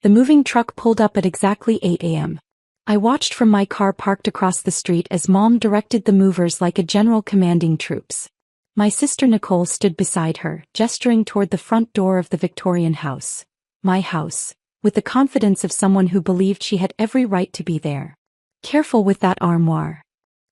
The moving truck pulled up at exactly 8 a.m. I watched from my car parked across the street as Mom directed the movers like a general commanding troops. My sister Nicole stood beside her, gesturing toward the front door of the Victorian house. My house, with the confidence of someone who believed she had every right to be there. "Careful with that armoire,"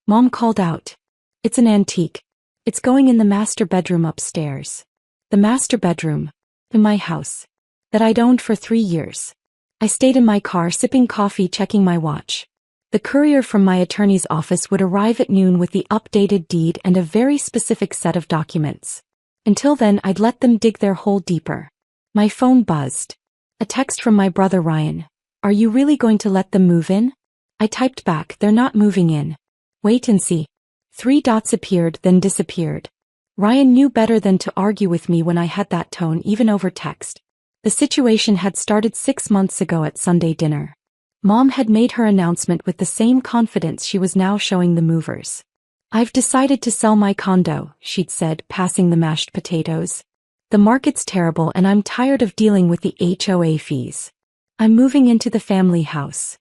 Mom called out. "It's an antique. It's going in the master bedroom upstairs." The master bedroom? In my house. That I'd owned for 3 years. I stayed in my car sipping coffee, checking my watch. The courier from my attorney's office would arrive at noon with the updated deed and a very specific set of documents. Until then, I'd let them dig their hole deeper. My phone buzzed. A text from my brother Ryan. "Are you really going to let them move in?" I typed back, "They're not moving in. Wait and see." 3 dots appeared, then disappeared. Ryan knew better than to argue with me when I had that tone, even over text. The situation had started 6 months ago at Sunday dinner. Mom had made her announcement with the same confidence she was now showing the movers. "I've decided to sell my condo," she'd said, passing the mashed potatoes. "The market's terrible and I'm tired of dealing with the HOA fees. I'm moving into the family house."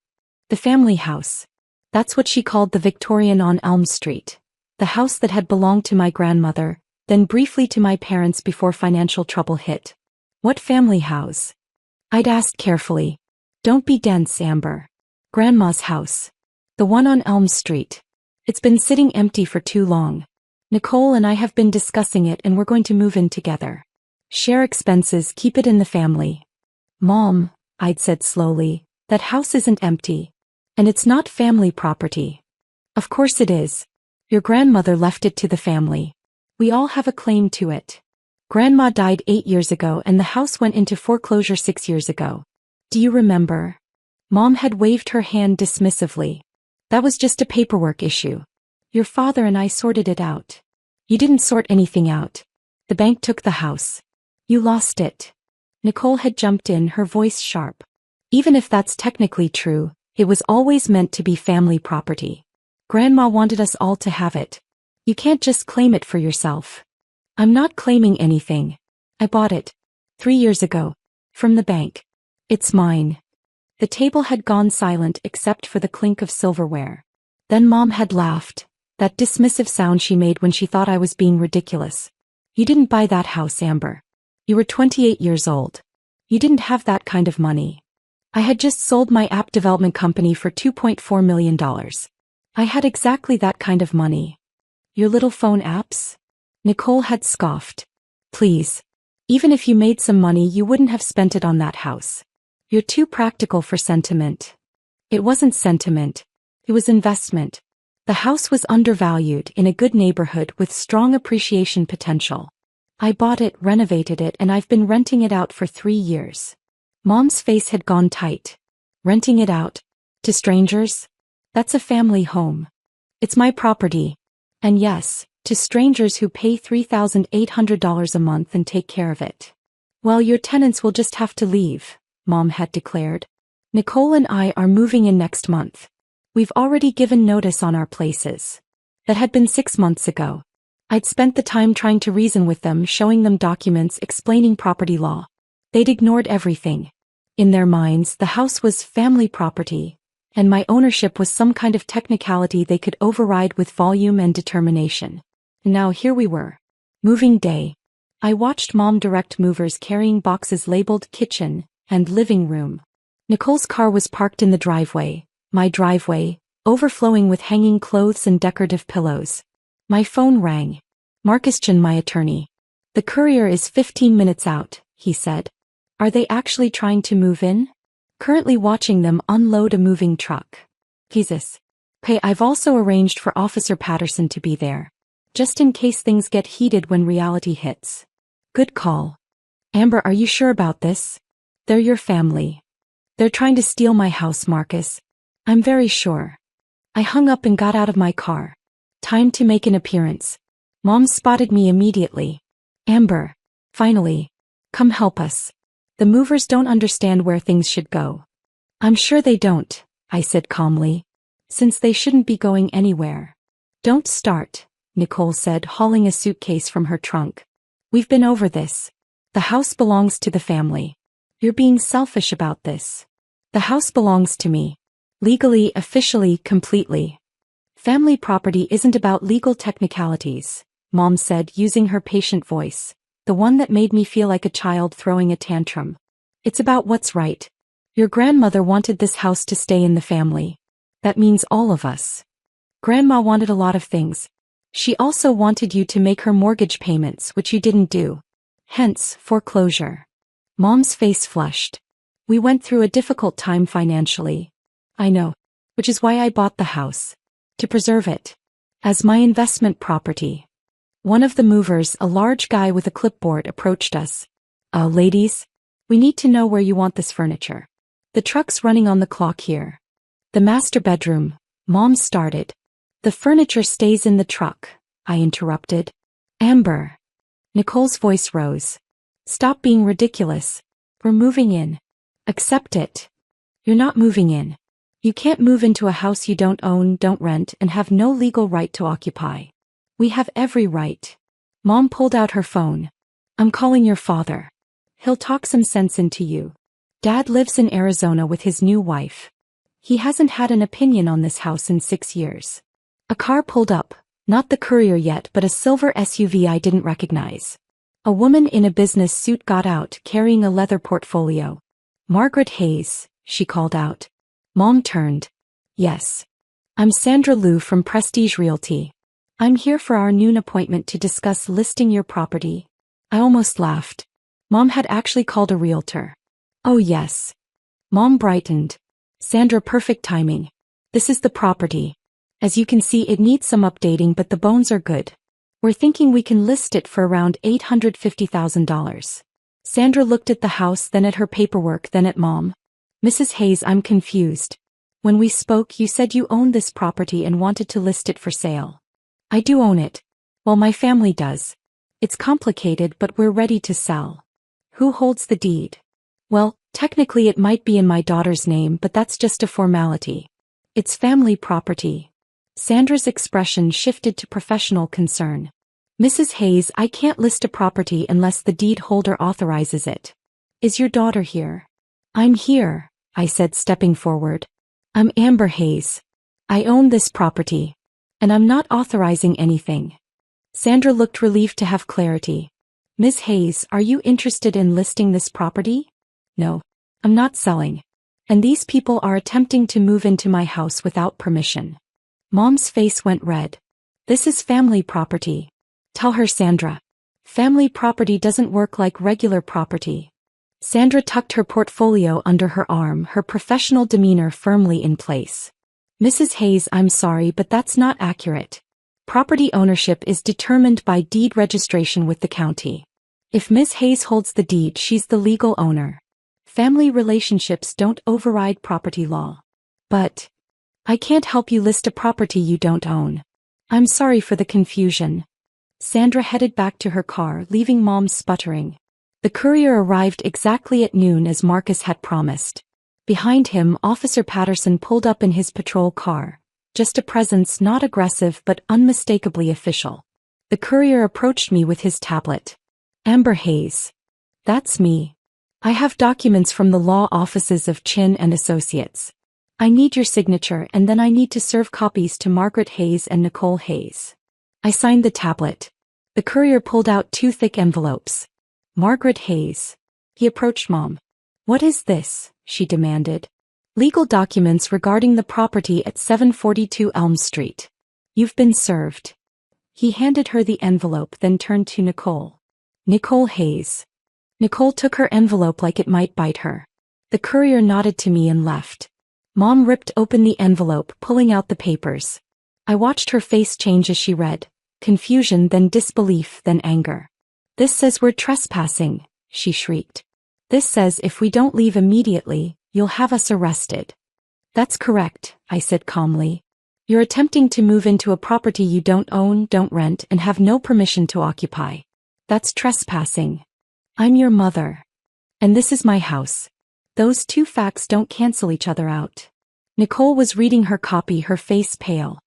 The family house. That's what she called the Victorian on Elm Street. The house that had belonged to my grandmother, then briefly to my parents before financial trouble hit. "What family house?" I'd asked carefully. "Don't be dense, Amber. Grandma's house. The one on Elm Street. It's been sitting empty for too long. Nicole and I have been discussing it and we're going to move in together. Share expenses, keep it in the family." "Mom," I'd said slowly, "that house isn't empty. And it's not family property." "Of course it is. Your grandmother left it to the family. We all have a claim to it. Grandma died 8 years ago and the house went into foreclosure 6 years ago. Do you remember?" Mom had waved her hand dismissively. "That was just a paperwork issue. Your father and I sorted it out." "You didn't sort anything out. The bank took the house. You lost it." Nicole had jumped in, her voice sharp. "Even if that's technically true, it was always meant to be family property. Grandma wanted us all to have it. You can't just claim it for yourself." "I'm not claiming anything. I bought it 3 years ago. From the bank. It's mine." The table had gone silent except for the clink of silverware. Then Mom had laughed, that dismissive sound she made when she thought I was being ridiculous. "You didn't buy that house, Amber. You were 28 years old. You didn't have that kind of money. I had just sold my app development company for $2.4 million. I had exactly that kind of money." "Your little phone apps?" Nicole had scoffed. "Please. Even if you made some money, you wouldn't have spent it on that house. You're too practical for sentiment." "It wasn't sentiment. It was investment. The house was undervalued in a good neighborhood with strong appreciation potential. I bought it, renovated it, and I've been renting it out for 3 years." Mom's face had gone tight. "Renting it out? To strangers? That's a family home. It's my property. And yes, to strangers who pay $3,800 a month and take care of it." "Well, your tenants will just have to leave," Mom had declared. "Nicole and I are moving in next month. We've already given notice on our places." That had been 6 months ago. I'd spent the time trying to reason with them, showing them documents, explaining property law. They'd ignored everything. In their minds, the house was family property, and my ownership was some kind of technicality they could override with volume and determination. Now here we were. Moving day. I watched Mom direct movers carrying boxes labeled kitchen and living room. Nicole's car was parked in the driveway, my driveway, overflowing with hanging clothes and decorative pillows. My phone rang. "Marcus Chen, my attorney. The courier is 15 minutes out," he said. "Are they actually trying to move in?" "Currently watching them unload a moving truck." "Jesus. Hey, I've also arranged for Officer Patterson to be there. Just in case things get heated when reality hits." "Good call. Amber, are you sure about this? They're your family. They're trying to steal my house, Marcus." "I'm very sure." I hung up and got out of my car. Time to make an appearance. Mom spotted me immediately. "Amber. Finally. Come help us. The movers don't understand where things should go." "I'm sure they don't," I said calmly. "Since they shouldn't be going anywhere." "Don't start," Nicole said, hauling a suitcase from her trunk. "We've been over this. The house belongs to the family. You're being selfish about this. The house belongs to me. Legally, officially, completely. Family property isn't about legal technicalities, Mom said using her patient voice, the one that made me feel like a child throwing a tantrum. It's about what's right. Your grandmother wanted this house to stay in the family. That means all of us. Grandma wanted a lot of things. She also wanted you to make her mortgage payments, which you didn't do. Hence, foreclosure. Mom's face flushed. We went through a difficult time financially. I know. Which is why I bought the house. To preserve it. As my investment property. One of the movers, a large guy with a clipboard, approached us. Ladies? We need to know where you want this furniture. The truck's running on the clock here. The master bedroom, Mom started. The furniture stays in the truck, I interrupted. Amber. Nicole's voice rose. Stop being ridiculous. We're moving in. Accept it. You're not moving in. You can't move into a house you don't own, don't rent, and have no legal right to occupy. We have every right. Mom pulled out her phone. I'm calling your father. He'll talk some sense into you. Dad lives in Arizona with his new wife. He hasn't had an opinion on this house in 6 years. A car pulled up, not the courier yet but a silver SUV I didn't recognize. A woman in a business suit got out carrying a leather portfolio. Margaret Hayes, she called out. Mom turned. Yes. I'm Sandra Liu from Prestige Realty. I'm here for our noon appointment to discuss listing your property. I almost laughed. Mom had actually called a realtor. Oh yes. Mom brightened. Sandra, perfect timing. This is the property. As you can see, it needs some updating but the bones are good. We're thinking we can list it for around $850,000. Sandra looked at the house, then at her paperwork, then at Mom. Mrs. Hayes, I'm confused. When we spoke, you said you owned this property and wanted to list it for sale. I do own it. Well, my family does. It's complicated, but we're ready to sell. Who holds the deed? Well, technically it might be in my daughter's name, but that's just a formality. It's family property. Sandra's expression shifted to professional concern. Mrs. Hayes, I can't list a property unless the deed holder authorizes it. Is your daughter here? I'm here, I said, stepping forward. I'm Amber Hayes. I own this property. And I'm not authorizing anything. Sandra looked relieved to have clarity. Ms. Hayes, are you interested in listing this property? No. I'm not selling. And these people are attempting to move into my house without permission. Mom's face went red. This is family property. Tell her, Sandra. Family property doesn't work like regular property. Sandra tucked her portfolio under her arm, her professional demeanor firmly in place. Mrs. Hayes, I'm sorry, but that's not accurate. Property ownership is determined by deed registration with the county. If Ms. Hayes holds the deed, she's the legal owner. Family relationships don't override property law. But I can't help you list a property you don't own. I'm sorry for the confusion. Sandra headed back to her car, leaving Mom sputtering. The courier arrived exactly at noon as Marcus had promised. Behind him, Officer Patterson pulled up in his patrol car. Just a presence, not aggressive but unmistakably official. The courier approached me with his tablet. Amber Hayes. That's me. I have documents from the law offices of Chin and Associates. I need your signature and then I need to serve copies to Margaret Hayes and Nicole Hayes. I signed the tablet. The courier pulled out 2 thick envelopes. Margaret Hayes. He approached Mom. What is this? She demanded. Legal documents regarding the property at 742 Elm Street. You've been served. He handed her the envelope, then turned to Nicole. Nicole Hayes. Nicole took her envelope like it might bite her. The courier nodded to me and left. Mom ripped open the envelope, pulling out the papers. I watched her face change as she read. Confusion, then disbelief, then anger. This says we're trespassing, she shrieked. This says if we don't leave immediately, you'll have us arrested. That's correct, I said calmly. You're attempting to move into a property you don't own, don't rent, and have no permission to occupy. That's trespassing. I'm your mother. And this is my house. Those 2 facts don't cancel each other out. Nicole was reading her copy, her face pale.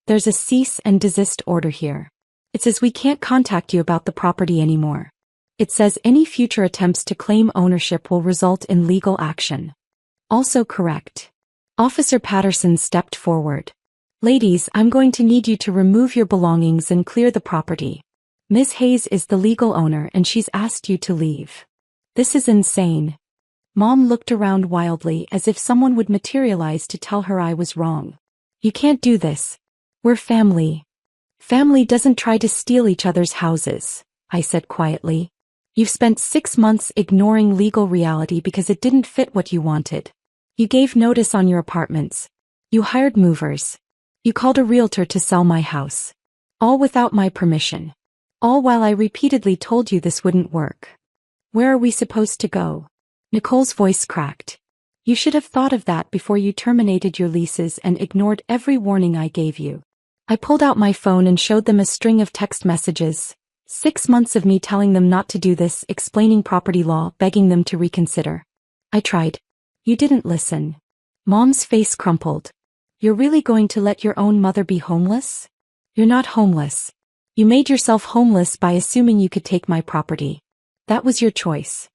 There's a cease and desist order here. It says we can't contact you about the property anymore. It says any future attempts to claim ownership will result in legal action. Also correct. Officer Patterson stepped forward. Ladies, I'm going to need you to remove your belongings and clear the property. Ms. Hayes is the legal owner and she's asked you to leave. This is insane. Mom looked around wildly as if someone would materialize to tell her I was wrong. You can't do this. We're family. Family doesn't try to steal each other's houses, I said quietly. You've spent 6 months ignoring legal reality because it didn't fit what you wanted. You gave notice on your apartments. You hired movers. You called a realtor to sell my house. All without my permission. All while I repeatedly told you this wouldn't work. Where are we supposed to go? Nicole's voice cracked. You should have thought of that before you terminated your leases and ignored every warning I gave you. I pulled out my phone and showed them a string of text messages. 6 months of me telling them not to do this, explaining property law, begging them to reconsider. I tried. You didn't listen. Mom's face crumpled. You're really going to let your own mother be homeless? You're not homeless. You made yourself homeless by assuming you could take my property. That was your choice.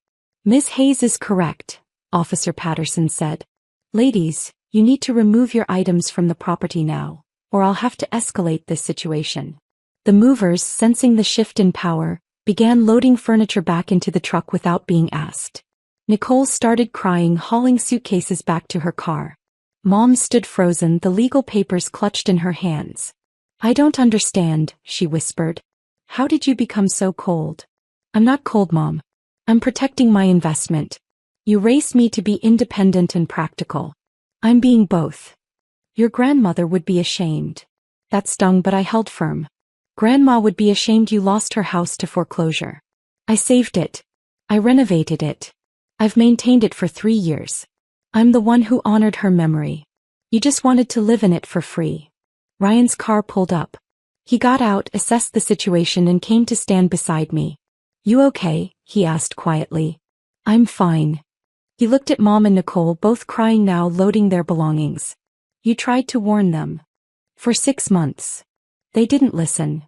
Ms. Hayes is correct, Officer Patterson said. Ladies, you need to remove your items from the property now, or I'll have to escalate this situation. The movers, sensing the shift in power, began loading furniture back into the truck without being asked. Nicole started crying, hauling suitcases back to her car. Mom stood frozen, the legal papers clutched in her hands. I don't understand, she whispered. How did you become so cold? I'm not cold, Mom. I'm protecting my investment. You raised me to be independent and practical. I'm being both. Your grandmother would be ashamed. That stung, but I held firm. Grandma would be ashamed you lost her house to foreclosure. I saved it. I renovated it. I've maintained it for 3 years. I'm the one who honored her memory. You just wanted to live in it for free. Ryan's car pulled up. He got out, assessed the situation, and came to stand beside me. You okay? He asked quietly. I'm fine. He looked at Mom and Nicole, both crying now, loading their belongings. You tried to warn them. For 6 months. They didn't listen.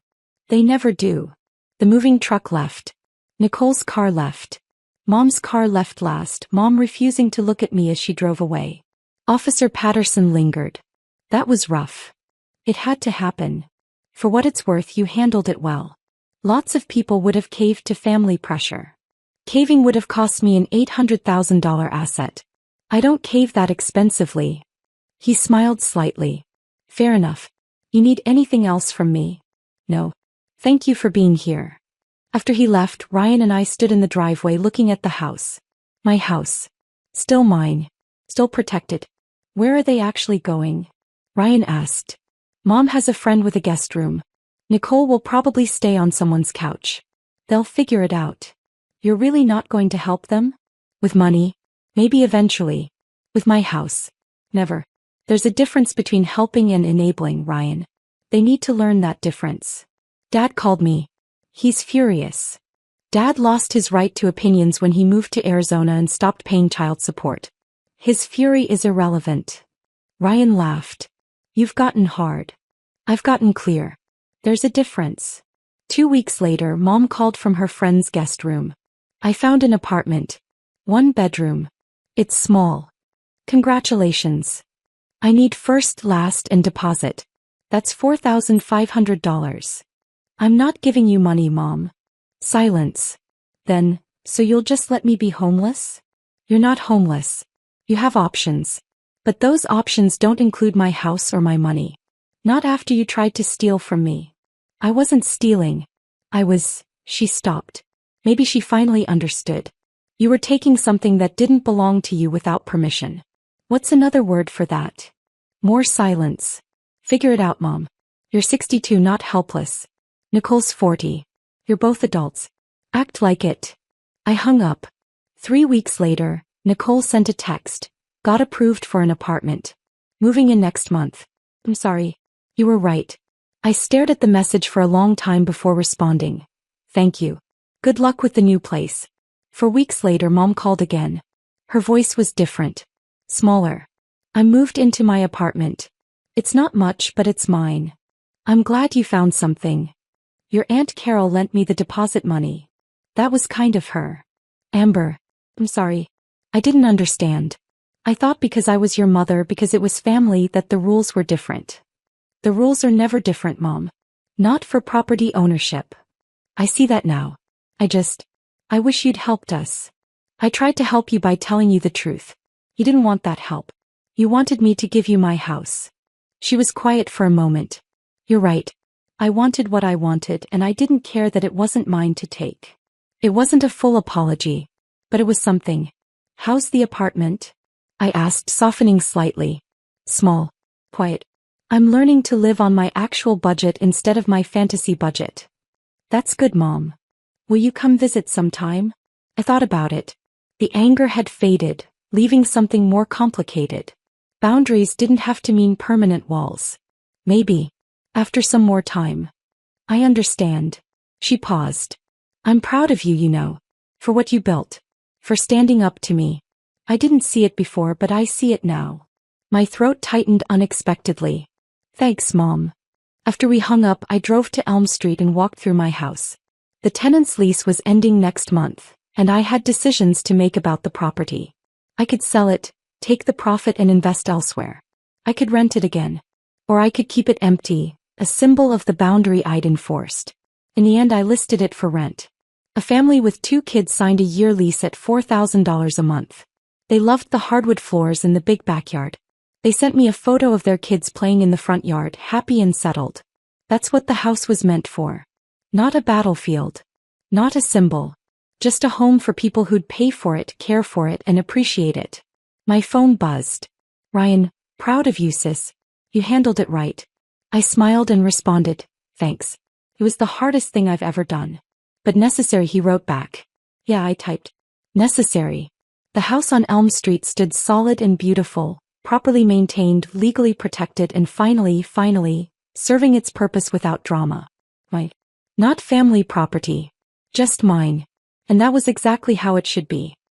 They never do. The moving truck left. Nicole's car left. Mom's car left last, Mom refusing to look at me as she drove away. Officer Patterson lingered. That was rough. It had to happen. For what it's worth, you handled it well. Lots of people would have caved to family pressure. Caving would have cost me an $800,000 asset. I don't cave that expensively. He smiled slightly. Fair enough. You need anything else from me? No. Thank you for being here. After he left, Ryan and I stood in the driveway looking at the house. My house. Still mine. Still protected. Where are they actually going? Ryan asked. Mom has a friend with a guest room. Nicole will probably stay on someone's couch. They'll figure it out. You're really not going to help them? With money? Maybe eventually. With my house? Never. There's a difference between helping and enabling, Ryan. They need to learn that difference. Dad called me. He's furious. Dad lost his right to opinions when he moved to Arizona and stopped paying child support. His fury is irrelevant. Ryan laughed. You've gotten hard. I've gotten clear. There's a difference. 2 weeks later, Mom called from her friend's guest room. I found an apartment. 1 bedroom. It's small. Congratulations. I need first, last, and deposit. That's $4,500. I'm not giving you money, Mom. Silence. Then, so you'll just let me be homeless? You're not homeless. You have options. But those options don't include my house or my money. Not after you tried to steal from me. I wasn't stealing. She stopped. Maybe she finally understood. You were taking something that didn't belong to you without permission. What's another word for that? More silence. Figure it out, Mom. You're 62, not helpless. Nicole's 40. You're both adults. Act like it. I hung up. 3 weeks later, Nicole sent a text. Got approved for an apartment. Moving in next month. I'm sorry. You were right. I stared at the message for a long time before responding. Thank you. Good luck with the new place. 4 weeks later, Mom called again. Her voice was different. Smaller. I moved into my apartment. It's not much, but it's mine. I'm glad you found something. Your Aunt Carol lent me the deposit money. That was kind of her. Amber. I'm sorry. I didn't understand. I thought because I was your mother, because it was family, that the rules were different. The rules are never different, Mom. Not for property ownership. I see that now. I wish you'd helped us. I tried to help you by telling you the truth. You didn't want that help. You wanted me to give you my house. She was quiet for a moment. You're right. I wanted what I wanted, and I didn't care that it wasn't mine to take. It wasn't a full apology, but it was something. How's the apartment? I asked, softening slightly. Small. Quiet. I'm learning to live on my actual budget instead of my fantasy budget. That's good, Mom. Will you come visit sometime? I thought about it. The anger had faded, leaving something more complicated. Boundaries didn't have to mean permanent walls. Maybe. After some more time. I understand. She paused. I'm proud of you, you know. For what you built. For standing up to me. I didn't see it before, but I see it now. My throat tightened unexpectedly. Thanks, Mom. After we hung up, I drove to Elm Street and walked through my house. The tenant's lease was ending next month, and I had decisions to make about the property. I could sell it, take the profit and invest elsewhere. I could rent it again. Or I could keep it empty, a symbol of the boundary I'd enforced. In the end, I listed it for rent. A family with 2 kids signed a year lease at $4,000 a month. They loved the hardwood floors and the big backyard. They sent me a photo of their kids playing in the front yard, happy and settled. That's what the house was meant for. Not a battlefield. Not a symbol. Just a home for people who'd pay for it, care for it, and appreciate it. My phone buzzed. Ryan, proud of you, sis. You handled it right. I smiled and responded, thanks. It was the hardest thing I've ever done. But necessary, he wrote back. Yeah, I typed. Necessary. The house on Elm Street stood solid and beautiful, properly maintained, legally protected, and finally, serving its purpose without drama. Not family property. Just mine. And that was exactly how it should be.